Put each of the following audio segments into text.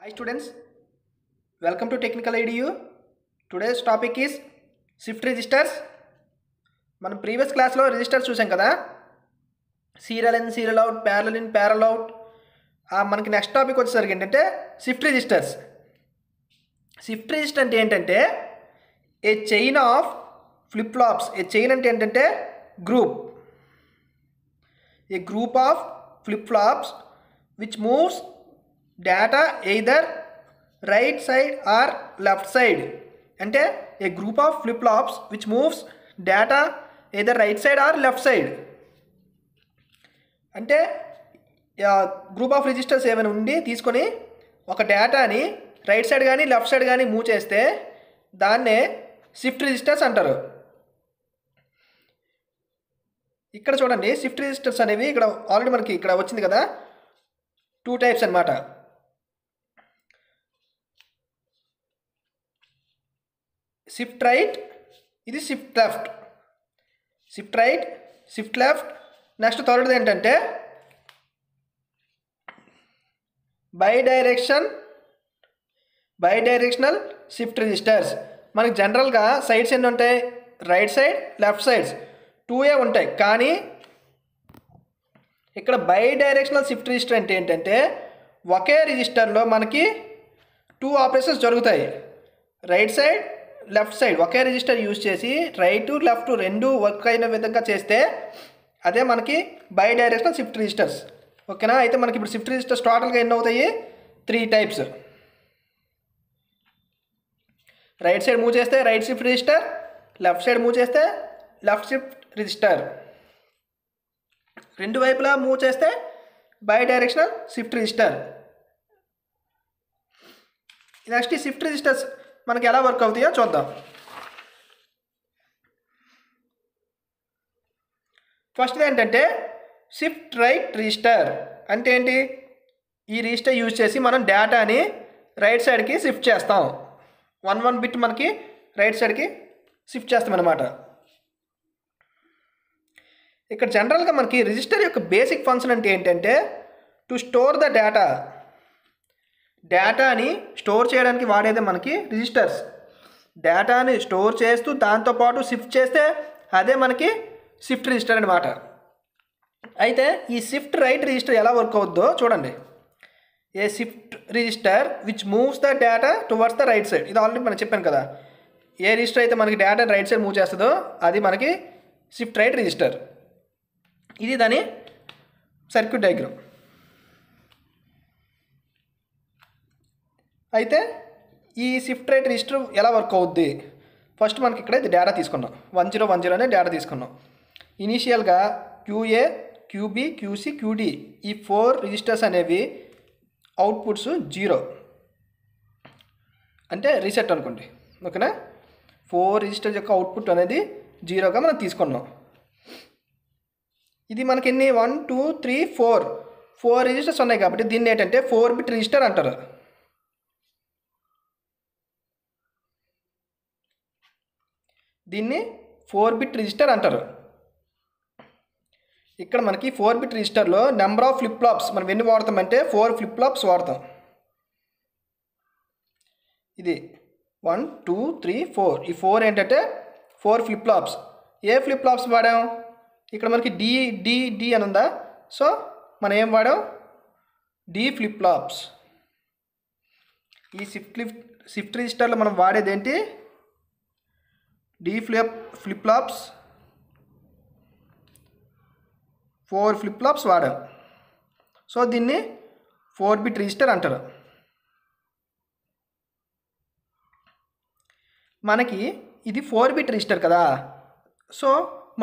Hi students, welcome to Technical IDU. Today's topic is shift registers. మనం previous క్లాస్లో registers చూసాం కదా, serial in serial out, parallel in parallel out. మనకి next topic వచ్చేసరికి ఏంటంటే shift registers. Shift register అంటే ఏంటంటే a chain of flip flops. A chain అంటే ఏంటంటే group, a group of flip flops which moves data either right side or left side. అంటే a group of flip flops which moves data either right side or left side. అంటే group of registers ఏమైనా ఉండి తీసుకొని ఒక డేటాని right side కానీ left side కానీ move చేస్తే దాన్నే షిఫ్ట్ రిజిస్టర్స్ అంటారు. ఇక్కడ చూడండి, షిఫ్ట్ రిజిస్టర్స్ అనేవి ఇక్కడ ఆల్రెడీ మనకి ఇక్కడ వచ్చింది కదా, 2 టైప్స్ అన్నమాట. షిఫ్ట్ రైట్, ఇది shift left. Shift right, shift left. Next థర్డ్ది ఏంటంటే బైడైరెక్షనల్ షిఫ్ట్ రిజిస్టర్స్. మనకి జనరల్గా సైడ్స్ ఎన్ని ఉంటాయి? రైట్ సైడ్, లెఫ్ట్ సైడ్స్ 2 ఉంటాయి. కానీ ఇక్కడ బైడైరెక్షనల్ షిఫ్ట్ రిజిస్టర్ అంటే ఏంటంటే ఒకే రిజిస్టర్లో మనకి 2 ఆపరేషన్స్ జరుగుతాయి. రైట్ సైడ్, లెఫ్ట్ సైడ్ ఒకే రిజిస్టర్ యూజ్ చేసి రైట్ లెఫ్ట్ రెండు వర్క్ అయిన విధంగా చేస్తే అదే మనకి బైడైరెక్షనల్ షిఫ్ట్ రిజిస్టర్స్. ఓకేనా? అయితే మనకి ఇప్పుడు షిఫ్ట్ రిజిస్టర్స్ టోటల్గా ఎన్ని అవుతాయి? 3 టైప్స్. రైట్ సైడ్ మూవ్ చేస్తే right shift register, left side move చేస్తే లెఫ్ట్ షిఫ్ట్ రిజిస్టర్, రెండు వైపులా మూవ్ చేస్తే బైడైరెక్షనల్ షిఫ్ట్ రిజిస్టర్. నెక్స్ట్ ఈ షిఫ్ట్ రిజిస్టర్స్ మనకి ఎలా వర్క్ అవుతాయో చూద్దాం. ఫస్ట్ ఏంటంటే షిఫ్ట్ రైట్ రిజిస్టర్. అంటే ఏంటి? ఈ రిజిస్టర్ యూజ్ చేసి మనం డేటాని రైట్ సైడ్కి షిఫ్ట్ చేస్తాం. 1 బిట్ మనకి రైట్ సైడ్కి షిఫ్ట్ చేస్తాం అన్నమాట. ఇక్కడ జనరల్గా మనకి రిజిస్టర్ యొక్క బేసిక్ ఫంక్షన్ అంటే ఏంటంటే టు స్టోర్ ద డేటా. డేటాని స్టోర్ చేయడానికి వాడేదే మనకి రిజిస్టర్స్. డేటాని స్టోర్ చేస్తూ దాంతోపాటు షిఫ్ట్ చేస్తే అదే మనకి షిఫ్ట్ రిజిస్టర్ అనమాట. అయితే ఈ షిఫ్ట్ రైట్ రిజిస్టర్ ఎలా వర్క్ అవుద్దో చూడండి. A shift register which moves the data towards the right side. ఇది ఆల్రెడీ మనం చెప్పాను కదా, ఏ రిజిస్టర్ అయితే మనకి డేటా రైట్ సైడ్ మూవ్ చేస్తుందో అది మనకి షిఫ్ట్ రైట్ రిజిస్టర్. ఇది దాని సర్క్యూట్ డయాగ్రామ్. అయితే ఈ షిఫ్ట్ రైట్ రిజిస్టర్ ఎలా వర్క్ అవుద్ది? ఫస్ట్ మనకి ఇక్కడ ఇది డేటా తీసుకున్నాం, 1010 అనే డేటా తీసుకున్నాం. ఇనీషియల్గా QA, QB, QC, QD ఈ 4 రిజిస్టర్స్ అనేవి అవుట్పుట్స్ 0 అంటే రీసెట్ అనుకోండి. ఓకేనా? 4 రిజిస్టర్స్ యొక్క అవుట్పుట్ అనేది 0గా మనం తీసుకున్నాం. ఇది మనకి ఎన్ని 1 2 3 4 రిజిస్టర్స్ ఉన్నాయి కాబట్టి దీన్ని ఏంటంటే 4 బిట్ రిజిస్టర్ అంటారు. దీన్ని 4 బిట్ రిజిస్టర్ అంటారు. ఇక్కడ మనకి 4 బిట్ రిజిస్టర్లో నెంబర్ ఆఫ్ ఫ్లిప్ ఫ్లాప్స్ మనం ఎన్ని వాడతామంటే 4 ఫ్లిప్ ఫ్లాప్స్ వాడతాం. ఇది 1 2 3 4 ఈ 4 ఏంటంటే 4 ఫ్లిప్ ఫ్లాప్స్. ఏ ఫ్లిప్ ఫ్లాప్స్ వాడాం? ఇక్కడ మనకి డి అని ఉందా, సో మనం ఏం వాడాం? D flip flops. ఈ షిఫ్ట్ రిజిస్టర్లో మనం వాడేది ఏంటి? D flip flops. 4 flip flops వాడాం. సో దీన్ని 4 బిట్ రిజిస్టర్ అంటారు. మనకి ఇది 4 బిట్ రిజిస్టర్ కదా, సో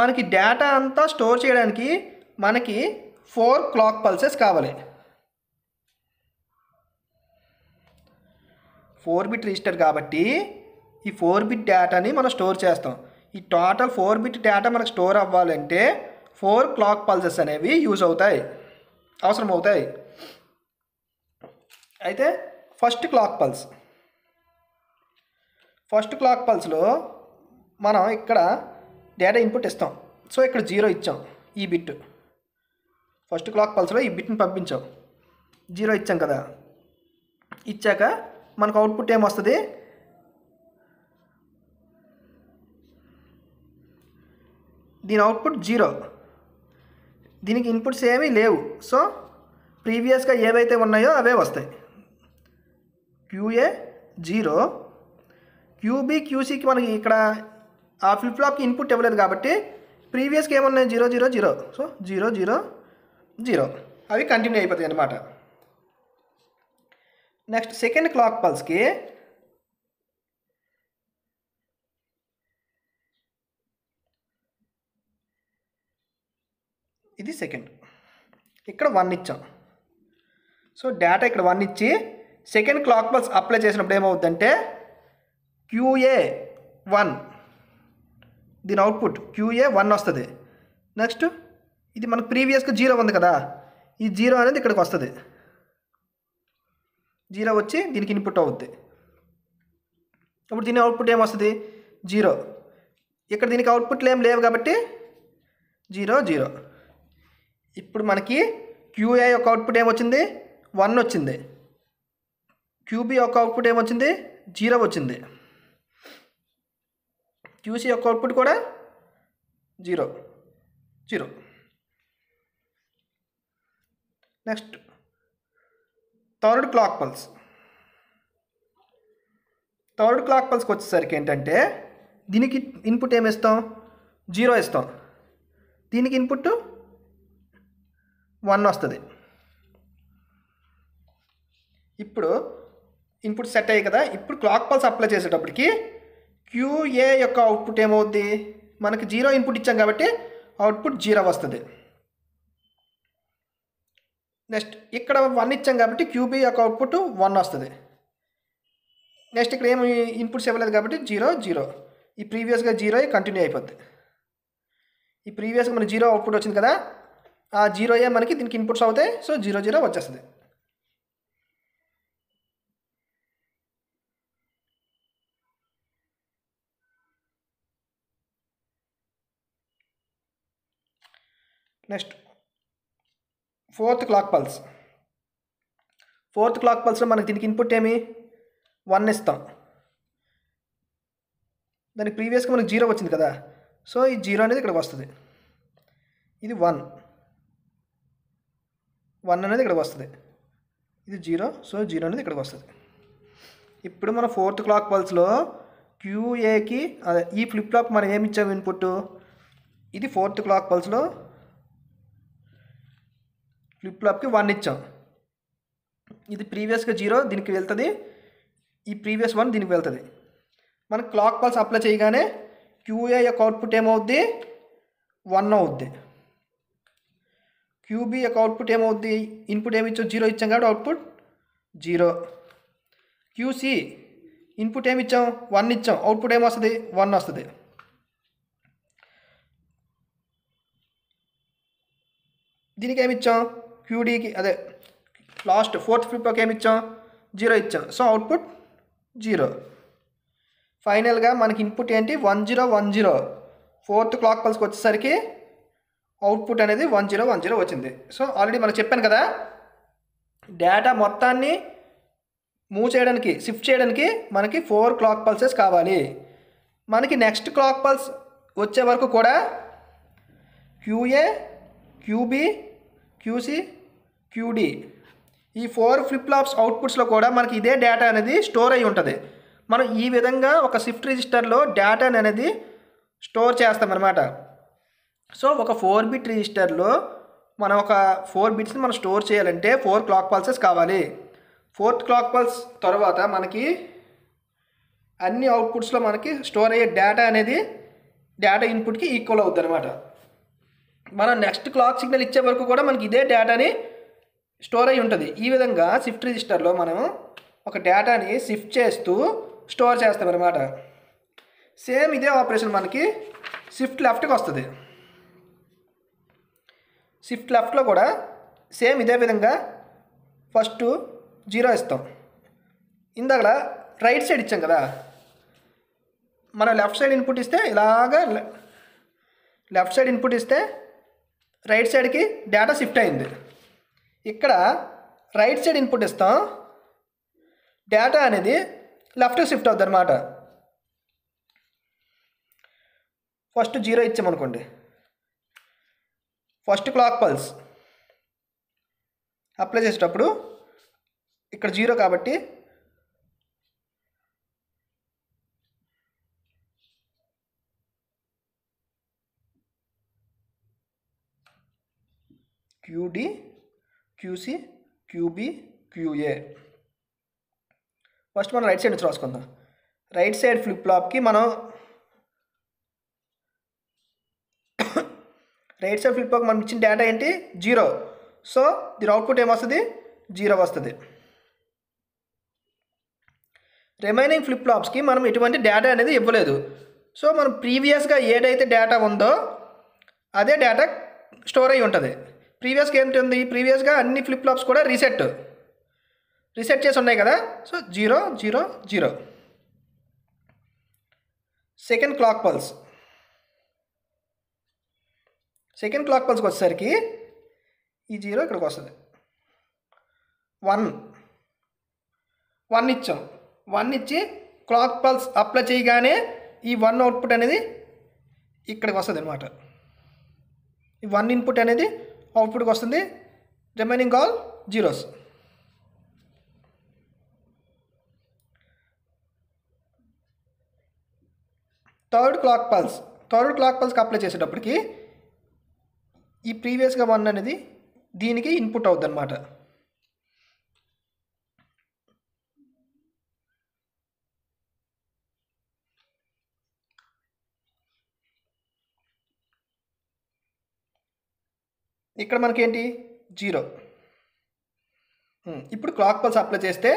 మనకి డేటా అంతా స్టోర్ చేయడానికి మనకి 4 క్లాక్ పల్సెస్ కావాలి. 4 బిట్ రిజిస్టర్ కాబట్టి ఈ 4 బిట్ డేటాని మనం స్టోర్ చేస్తాం. ఈ టోటల్ 4 బిట్ డేటా మనకు స్టోర్ అవ్వాలంటే 4 క్లాక్ పల్సెస్ అనేవి యూజ్ అవుతాయి, అవసరం అవుతాయి. అయితే ఫస్ట్ క్లాక్ పల్స్లో మనం ఇక్కడ డేటా ఇన్పుట్ ఇస్తాం. సో ఇక్కడ 0 ఇచ్చాం, ఈ బిట్ ఫస్ట్ క్లాక్ పల్స్లో ఈ బిట్ని పంపించాం, 0 ఇచ్చాం కదా. ఇచ్చాక మనకు అవుట్పుట్ ఏమొస్తుంది, దీని అవుట్పుట్ 0, దీనికి ఇన్పుట్స్ ఏమీ లేవు. సో ప్రీవియస్గా ఏవైతే ఉన్నాయో అవే వస్తాయి. QA 0, QB QCకి మనకి ఇక్కడ ఆ ఫ్లిప్ ఫ్లాప్కి ఇన్పుట్ ఇవ్వలేదు కాబట్టి ప్రీవియస్కి ఏమున్నాయి 0 0 0. సో 0 0 0 అవి కంటిన్యూ అయిపోతాయి అన్నమాట. నెక్స్ట్ సెకండ్ క్లాక్ పల్స్కి ఇది సెకండ్, ఇక్కడ 1 ఇచ్చాం. సో డేటా ఇక్కడ 1 ఇచ్చి సెకండ్ క్లాక్ పల్స్ అప్లై చేసినప్పుడు ఏమవుతుందంటే QA 1, దీని అవుట్పుట్ QA 1 వస్తుంది. నెక్స్ట్ ఇది మనకు ప్రీవియస్గా 0 ఉంది కదా, ఈ 0 అనేది ఇక్కడికి వస్తుంది. 0 వచ్చి దీనికి ఇన్పుట్ అవుద్ది. అప్పుడు దీని అవుట్పుట్ ఏమొస్తుంది 0. ఇక్కడ దీనికి అవుట్పుట్లు ఏం లేవు కాబట్టి 0 0. ఇప్పుడు మనకి QA యొక్క అవుట్పుట్ ఏమొచ్చింది 1 వచ్చింది, QB యొక్క అవుట్పుట్ ఏమొచ్చింది 0 వచ్చింది, QC యొక్క అవుట్పుట్ కూడా 0 0. Next third clock pulse. Third clock పల్స్కి వచ్చేసరికి ఏంటంటే దీనికి ఇన్పుట్ ఏమి ఇస్తాం 0 ఇస్తాం, దీనికి ఇన్పుట్ 1 వస్తుంది. ఇప్పుడు ఇన్పుట్ సెట్ అయ్యాయి కదా, ఇప్పుడు క్లాక్ పల్స్ అప్లై చేసేటప్పటికి QA యొక్క అవుట్పుట్ ఏమవుద్ది, మనకి 0 ఇన్పుట్ ఇచ్చాం కాబట్టి అవుట్పుట్ 0 వస్తుంది. నెక్స్ట్ ఇక్కడ 1 ఇచ్చాం కాబట్టి QB యొక్క అవుట్పుట్ 1 వస్తుంది. నెక్స్ట్ ఇక్కడ ఏమి ఇన్పుట్స్ ఇవ్వలేదు కాబట్టి 0 0. ఈ ప్రీవియస్గా 0 కంటిన్యూ అయిపోద్ది. ఈ ప్రీవియస్గా మనకి 0 అవుట్పుట్ వచ్చింది కదా, ఆ 0 మనకి దీనికి ఇన్పుట్స్ అవుతాయి. సో 0 0 వచ్చేస్తుంది. Next fourth clock pulse. Fourth clock పల్స్లో మనకి దీనికి ఇన్పుట్ ఏమి 1 ఇస్తాం, దానికి ప్రీవియస్గా మనకి 0 వచ్చింది కదా, సో ఈ 0 అనేది ఇక్కడికి వస్తుంది. ఇది 1 అనేది ఇక్కడికి వస్తుంది, ఇది 0, సో 0 అనేది ఇక్కడికి వస్తుంది. ఇప్పుడు మన ఫోర్త్ క్లాక్ పల్స్లో QAకి అదే ఈ ఫ్లిప్ ఫ్లాప్ మనం ఏమి ఇచ్చాము ఇన్పుట్, ఇది ఫోర్త్ క్లాక్ పల్స్లో ఫ్లిప్ ఫ్లాప్కి 1 ఇచ్చాం, ఇది ప్రీవియస్గా 0 దీనికి వెళ్తుంది, ఈ ప్రీవియస్ 1 దీనికి వెళ్తుంది. మనకు క్లాక్ పల్స్ అప్లై చేయగానే QA యొక్క అవుట్పుట్ ఏమవుద్ది 1 అవుద్ది, QB యొక్క అవుట్పుట్ ఏమవుద్ది, ఇన్పుట్ ఏమి ఇచ్చాం 0 ఇచ్చాం కాబట్టి అవుట్పుట్ 0. QC ఇన్పుట్ ఏమి ఇచ్చాం 1 ఇచ్చాం, అవుట్పుట్ ఏమొస్తుంది 1 వస్తుంది. దీనికి ఏమి ఇచ్చాం QDకి అదే లాస్ట్ ఫోర్త్ ఫ్లిప్ ఫ్లాప్కి ఏమి ఇచ్చాం 0 ఇచ్చాం, సో అవుట్పుట్ 0. ఫైనల్గా మనకి ఇన్పుట్ ఏంటి 1 0 1 0. ఫోర్త్ క్లాక్ పల్స్కి వచ్చేసరికి అవుట్పుట్ అనేది 1 0 1 0 వచ్చింది. సో ఆల్రెడీ మనకు చెప్పాను కదా, డేటా మొత్తాన్ని మూవ్ చేయడానికి షిఫ్ట్ చేయడానికి మనకి 4 క్లాక్ పల్సెస్ కావాలి. మనకి నెక్స్ట్ క్లాక్ పల్స్ వచ్చే వరకు కూడా QA QB QC QD ఈ 4 ఫ్లిప్ ఫ్లాప్స్ అవుట్పుట్స్లో కూడా మనకి ఇదే డేటా అనేది స్టోర్ అయి ఉంటుంది. మనం ఈ విధంగా ఒక షిఫ్ట్ రిజిస్టర్లో డేటా అనేది స్టోర్ చేస్తామన్నమాట. సో ఒక 4 బిట్ రిజిస్టర్లో మనం ఒక 4 బిట్స్ని మనం స్టోర్ చేయాలంటే 4 క్లాక్ పల్సెస్ కావాలి. ఫోర్త్ క్లాక్ పల్స్ తర్వాత మనకి అన్ని అవుట్పుట్స్లో మనకి స్టోర్ అయ్యే డేటా అనేది డేటా ఇన్పుట్కి ఈక్వల్ అవుతుంది అనమాట. మనం నెక్స్ట్ క్లాక్ సిగ్నల్ ఇచ్చే వరకు కూడా మనకి ఇదే డేటాని స్టోర్ అయి ఉంటుంది. ఈ విధంగా షిఫ్ట్ రిజిస్టర్లో మనం ఒక డేటాని షిఫ్ట్ చేస్తూ స్టోర్ చేస్తామన్నమాట. సేమ్ ఇదే ఆపరేషన్ మనకి షిఫ్ట్ లెఫ్ట్కి వస్తుంది. షిఫ్ట్ లెఫ్ట్లో కూడా సేమ్ ఇదే విధంగా ఫస్ట్ 0 ఇస్తాం. ఇందాక రైట్ సైడ్ ఇచ్చాం కదా, మనం లెఫ్ట్ సైడ్ ఇన్పుట్ ఇస్తే ఇలాగా లెఫ్ట్ సైడ్ ఇన్పుట్ ఇస్తే రైట్ సైడ్కి డేటా షిఫ్ట్ అయింది. ఇక్కడ రైట్ సైడ్ ఇన్పుట్ ఇస్తాం, డేటా అనేది లెఫ్ట్కి షిఫ్ట్ అవుతుంది అనమాట. ఫస్ట్ 0 ఇచ్చామనుకోండి, ఫస్ట్ క్లాక్ పల్స్ అప్లై చేసేటప్పుడు ఇక్కడ 0 కాబట్టి QD, QC, QB, QA. First మనం రైట్ సైడ్ నుంచి రాసుకుందాం. రైట్ సైడ్ ఫ్లిప్ ఫ్లాప్కి మనం రైట్ సైడ్ ఫ్లిప్ ఫ్లాప్కి మనం ఇచ్చిన డేటా ఏంటి 0. సో దీని అవుట్పుట్ ఏమొస్తుంది 0 వస్తుంది. రిమైనింగ్ ఫ్లిప్ ఫ్లాప్స్కి మనం ఎటువంటి డేటా అనేది ఇవ్వలేదు. సో మనం ప్రీవియస్గా ఏదైతే డేటా ఉందో అదే డేటా స్టోర్ అయి ఉంటుంది. ప్రీవియస్గా ఏమిటి, ప్రీవియస్గా అన్ని ఫ్లిప్ ఫ్లాప్స్ కూడా రీసెట్ చేసి ఉన్నాయి కదా. సో 0 0 0. సెకండ్ క్లాక్ పల్స్కి వచ్చేసరికి ఈ 0 ఇక్కడికి వస్తుంది. 1 ఇచ్చాం. 1 ఇచ్చి క్లాక్ పల్స్ అప్లై చేయగానే ఈ 1 అవుట్పుట్ అనేది ఇక్కడికి వస్తుంది అనమాట. ఈ 1 ఇన్పుట్ అనేది అవుట్పుట్కి వస్తుంది. Remaining all zeros. Third clock పల్స్కి అప్లై చేసేటప్పటికి ఈ ప్రీవియస్గా 1 అనేది దీనికి ఇన్పుట్ అవుతుంది అనమాట. ఇక్కడ మనకేంటి 0. ఇప్పుడు క్లాక్ పల్స్ అప్లై చేస్తే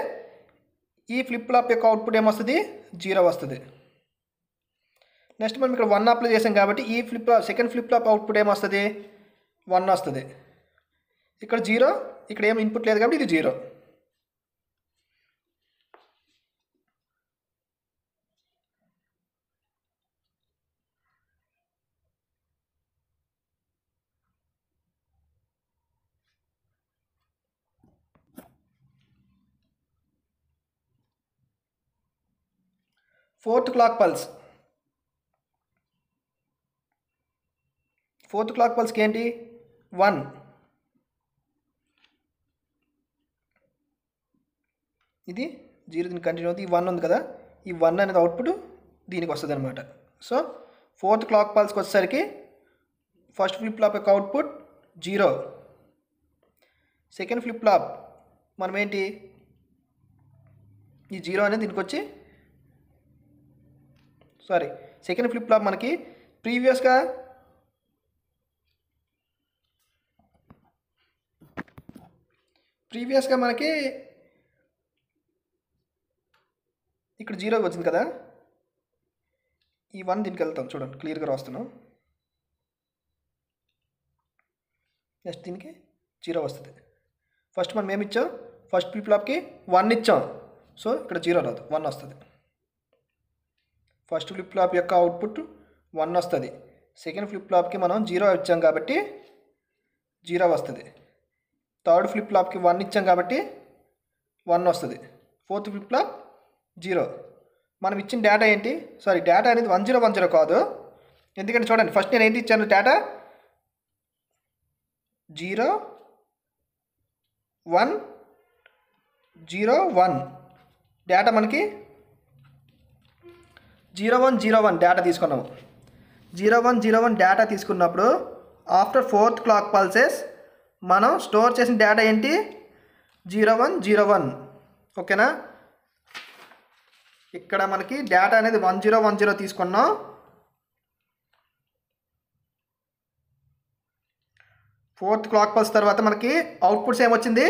ఈ ఫ్లిప్ ఫ్లాప్ యొక్క అవుట్పుట్ ఏమొస్తుంది 0 వస్తుంది. నెక్స్ట్ మనం ఇక్కడ 1 అప్లై చేసాం కాబట్టి ఈ సెకండ్ ఫ్లిప్ ఫ్లాప్ అవుట్పుట్ ఏమొస్తుంది 1 వస్తుంది. ఇక్కడ 0, ఇక్కడ ఏం ఇన్పుట్ లేదు కాబట్టి ఇది 0. ఫోర్త్ క్లాక్ పల్స్కి ఏంటి 1. ఇది 0 దీనికి కంటిన్యూ అవుతుంది. ఈ 1 ఉంది కదా, ఈ 1 అనేది అవుట్పుట్ దీనికి వస్తుంది అనమాట. సో ఫోర్త్ క్లాక్ పల్స్కి వచ్చేసరికి ఫస్ట్ ఫ్లిప్ ఫ్లాప్ యొక్క అవుట్పుట్ 0. సెకండ్ ఫ్లిప్ ఫ్లాప్ మనం ఏంటి ఈ 0 అనేది దీనికి వచ్చి సెకండ్ ఫ్లిప్ ఫ్లాప్ మనకి ప్రీవియస్గా మనకి ఇక్కడ 0 వచ్చింది కదా, ఈ 1 దీనికి వెళ్తాం. చూడండి క్లియర్గా రాస్తున్నాం. నెక్స్ట్ దీనికి 0 వస్తుంది. ఫస్ట్ మనం ఏమి ఇచ్చాం, ఫస్ట్ ఫ్లిప్ ఫ్లాప్కి 1 ఇచ్చాం. సో ఇక్కడ 0 రాదు, 1 వస్తుంది. ఫస్ట్ ఫ్లిప్ ఫ్లాప్ యొక్క అవుట్పుట్ 1 వస్తుంది. సెకండ్ ఫ్లిప్ ఫ్లాప్కి మనం 0 ఇచ్చాం కాబట్టి 0 వస్తుంది. థర్డ్ ఫ్లిప్ ఫ్లాప్కి 1 ఇచ్చాం కాబట్టి 1 వస్తుంది. Fourth flip flop 0. మనం ఇచ్చిన డేటా ఏంటి, డేటా అనేది 1010 కాదు. ఎందుకంటే చూడండి ఫస్ట్ నేను ఏంటి ఇచ్చాను, డేటా 0 1 0 1. డేటా మనకి 0101 డేటా తీసుకున్నాము. 0101 డేటా తీసుకున్నప్పుడు ఆఫ్టర్ ఫోర్త్ క్లాక్ పల్సెస్ మనం స్టోర్ చేసిన డేటా ఏంటి 0101. ఓకేనా. ఇక్కడ మనకి డేటా అనేది 1010 తీసుకున్నాం. ఫోర్త్ క్లాక్ పల్స్ తర్వాత మనకి అవుట్పుట్స్ ఏమొచ్చింది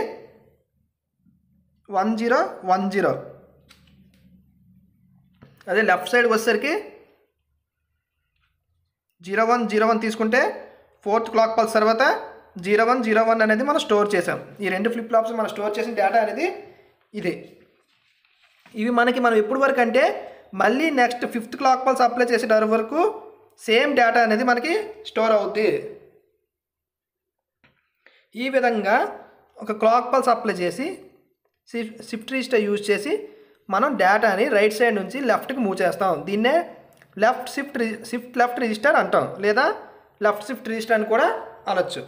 1010. అదే లెఫ్ట్ సైడ్కి వచ్చేసరికి 0101 తీసుకుంటే ఫోర్త్ క్లాక్ పల్స్ తర్వాత 0101 అనేది మనం స్టోర్ చేసాం. ఈ 2 ఫ్లిప్ ఫ్లాప్స్ మనం స్టోర్ చేసిన డేటా అనేది ఇది. ఇవి మనం ఎప్పటి వరకు అంటే మళ్ళీ next 5th clock pulse apply చేసేటప్పుడు వరకు సేమ్ డేటా అనేది మనకి స్టోర్ అవుద్ది. ఈ విధంగా ఒక క్లాక్ పల్స్ అప్లై చేసి షిఫ్ట్ రిజిస్టర్ యూజ్ చేసి మనం డేటాని రైట్ సైడ్ నుంచి లెఫ్ట్కి మూవ్ చేస్తాం. దీన్నే షిఫ్ట్ లెఫ్ట్ రిజిస్టర్ అంటాం, లేదా లెఫ్ట్ షిఫ్ట్ రిజిస్టర్ అని కూడా అనొచ్చు.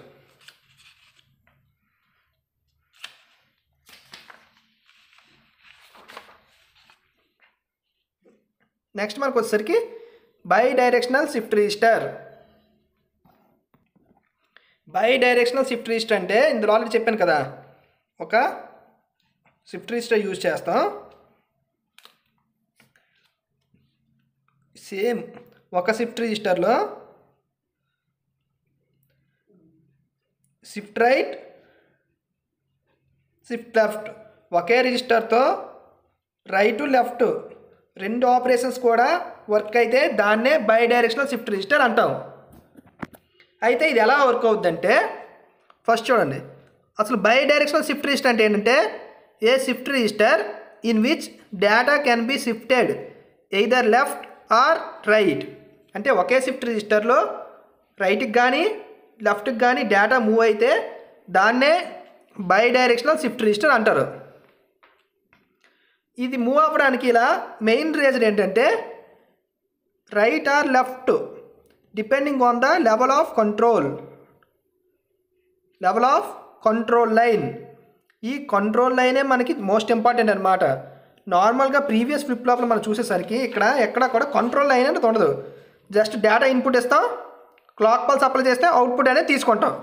నెక్స్ట్ మనకు వచ్చేసరికి by directional shift register. Bidirectional shift register అంటే ఇందులో ఆల్రెడీ చెప్పాను కదా, ఒక షిఫ్ట్ రిజిస్టర్ యూజ్ చేస్తాం. సేమ్ ఒక షిఫ్ట్ రిజిస్టర్లో షిఫ్ట్ రైట్ షిఫ్ట్ లెఫ్ట్ ఒకే రిజిస్టర్తో రైట్ లెఫ్ట్ రెండు ఆపరేషన్స్ కూడా వర్క్ అయితే దాన్నే బై డైరెక్షనల్ షిఫ్ట్ రిజిస్టర్ అంటాం. అయితే ఇది ఎలా వర్క్ అవుద్దంటే ఫస్ట్ చూడండి, అసలు బై డైరెక్షనల్ షిఫ్ట్ రిజిస్టర్ అంటే ఏంటంటే a shift register in which data can be shifted either left or right. అంటే ఒకే షిఫ్ట్ రిజిస్టర్లో రైట్కి కానీ లెఫ్ట్కి కానీ డేటా మూవ్ అయితే దాన్నే బై డైరెక్షనల్ షిఫ్ట్ రిజిస్టర్ అంటారు. ఇది మూవ్ అవ్వడానికి ఇలా మెయిన్ రీజన్ ఏంటంటే right or left depending on the level of control line. ఈ కంట్రోల్ లైనే మనకి మోస్ట్ ఇంపార్టెంట్ అనమాట. నార్మల్గా ప్రీవియస్ ఫ్లిప్ ఫ్లాప్లో మనం చూసేసరికి ఇక్కడ ఎక్కడ కూడా కంట్రోల్ లైన్ అనేది ఉండదు. జస్ట్ డేటా ఇన్పుట్ ఇస్తాం, క్లాక్ పల్స్ అప్లై చేస్తే అవుట్పుట్ అనేది తీసుకుంటాం.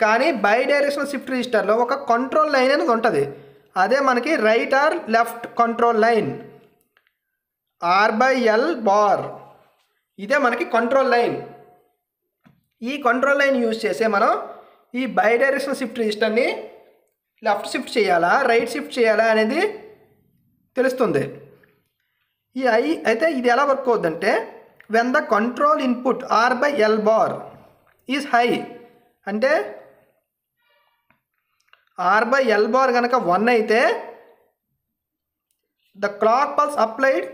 కానీ బై డైరెక్షనల్ షిఫ్ట్ రిజిస్టర్లో ఒక కంట్రోల్ లైన్ అనేది ఉంటుంది. అదే మనకి right or left control line, R/L bar. ఇదే మనకి కంట్రోల్ లైన్. ఈ కంట్రోల్ లైన్ యూజ్ చేసే మనం ఈ బై డైరెక్షనల్ షిఫ్ట్ రిజిస్టర్ని లెఫ్ట్ షిఫ్ట్ చేయాలా రైట్ షిఫ్ట్ చేయాలా అనేది తెలుస్తుంది. అయితే ఇది ఎలా వర్క్ అవుతుందంటే when the control input R/L bar is high, అంటే R/L బార్ కనుక 1 అయితే the clock pulse applied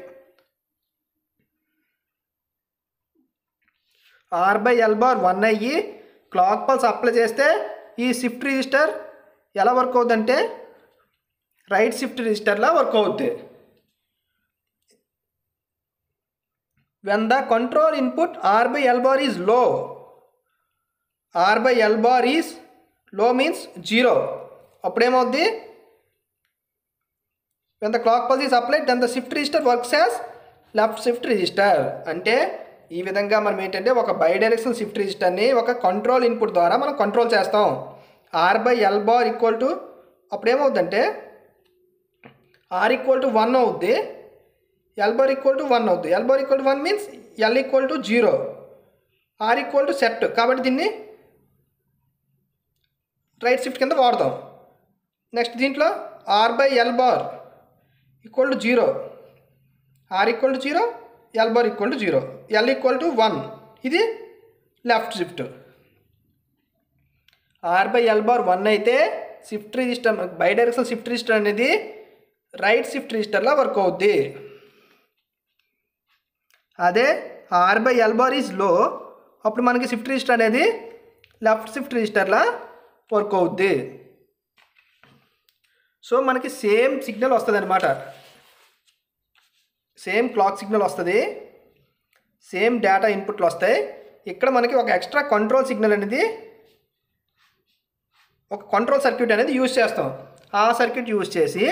R/L bar 1 అయ్యి క్లాక్ పల్స్ అప్లై చేస్తే ఈ షిఫ్ట్ రిజిస్టర్ ఎలా వర్క్ అవుతుందంటే రైట్ షిఫ్ట్ రిజిస్టర్లా వర్క్ అవుద్ది. When the control input R/L bar is low, R/L bar is low means 0, అప్పుడేమవుద్ది when the clock pulse is applied then the shift register works as left shift register. అంటే ఈ విధంగా మనం ఏంటంటే ఒక by directional shift రిజిస్టర్ని ఒక control input ద్వారా మనం కంట్రోల్ చేస్తాం. R/L బార్ ఈక్వల్ టు అప్పుడేమవుద్దంటే R ఈక్వల్ టు 1 అవుద్ది, L బార్ ఈక్వల్ టు 1 అవుద్ది. L bar equal to 1 means L equal to 0, R equal to set. కాబట్టి దీన్ని రైట్ షిఫ్ట్ కింద వాడతాం. నెక్స్ట్ దీంట్లో R/L bar equal to 0, R equal to 0, L bar equal to 0, L equal to 1, ఇది left shift. R/L bar 1 అయితే shift register bidirectional shift register అనేది right shift రిజిస్టర్లా work అవుద్ది. అదే R/L బార్ ఈజ్ లో, అప్పుడు మనకి షిఫ్ట్ రిజిస్టర్ అనేది లెఫ్ట్ షిఫ్ట్ రిజిస్టర్లా వర్క్ అవుద్ది. సో మనకి సేమ్ సిగ్నల్ వస్తుంది అనమాట, సేమ్ క్లాక్ సిగ్నల్ వస్తుంది, సేమ్ డేటా ఇన్పుట్లు వస్తాయి. ఇక్కడ మనకి ఒక ఎక్స్ట్రా కంట్రోల్ సిగ్నల్ అనేది ఒక కంట్రోల్ సర్క్యూట్ అనేది యూజ్ చేస్తాం. ఆ సర్క్యూట్ యూజ్ చేసి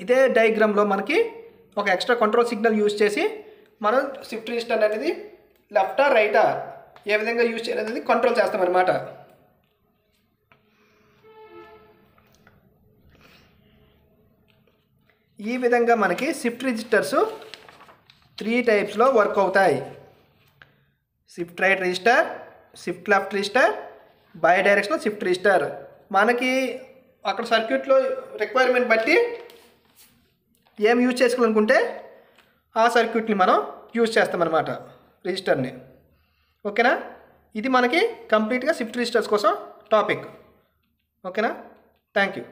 ఇదే డయాగ్రామ్లో మనకి ఒక ఎక్స్ట్రా కంట్రోల్ సిగ్నల్ యూజ్ చేసి మనం షిఫ్ట్ రిజిస్టర్ అనేది లెఫ్టా రైటా ఏ విధంగా యూజ్ చేయాలనేది కంట్రోల్ చేస్తామన్నమాట. ఈ విధంగా మనకి షిఫ్ట్ రిజిస్టర్స్ 3 టైప్స్లో వర్క్ అవుతాయి. Shift right register, shift left register, bidirectional shift register. మనకి అక్కడ సర్క్యూట్లో రిక్వైర్మెంట్ బట్టి ఏం యూజ్ చేసుకోవాలనుకుంటే ఆ సర్క్యూట్ని మనం యూజ్ చేస్తామన్నమాట రిజిస్టర్ని. ఓకేనా, ఇది మనకి కంప్లీట్గా షిఫ్ట్ రిజిస్టర్స్ కోసం టాపిక్. ఓకేనా, థ్యాంక్ యూ.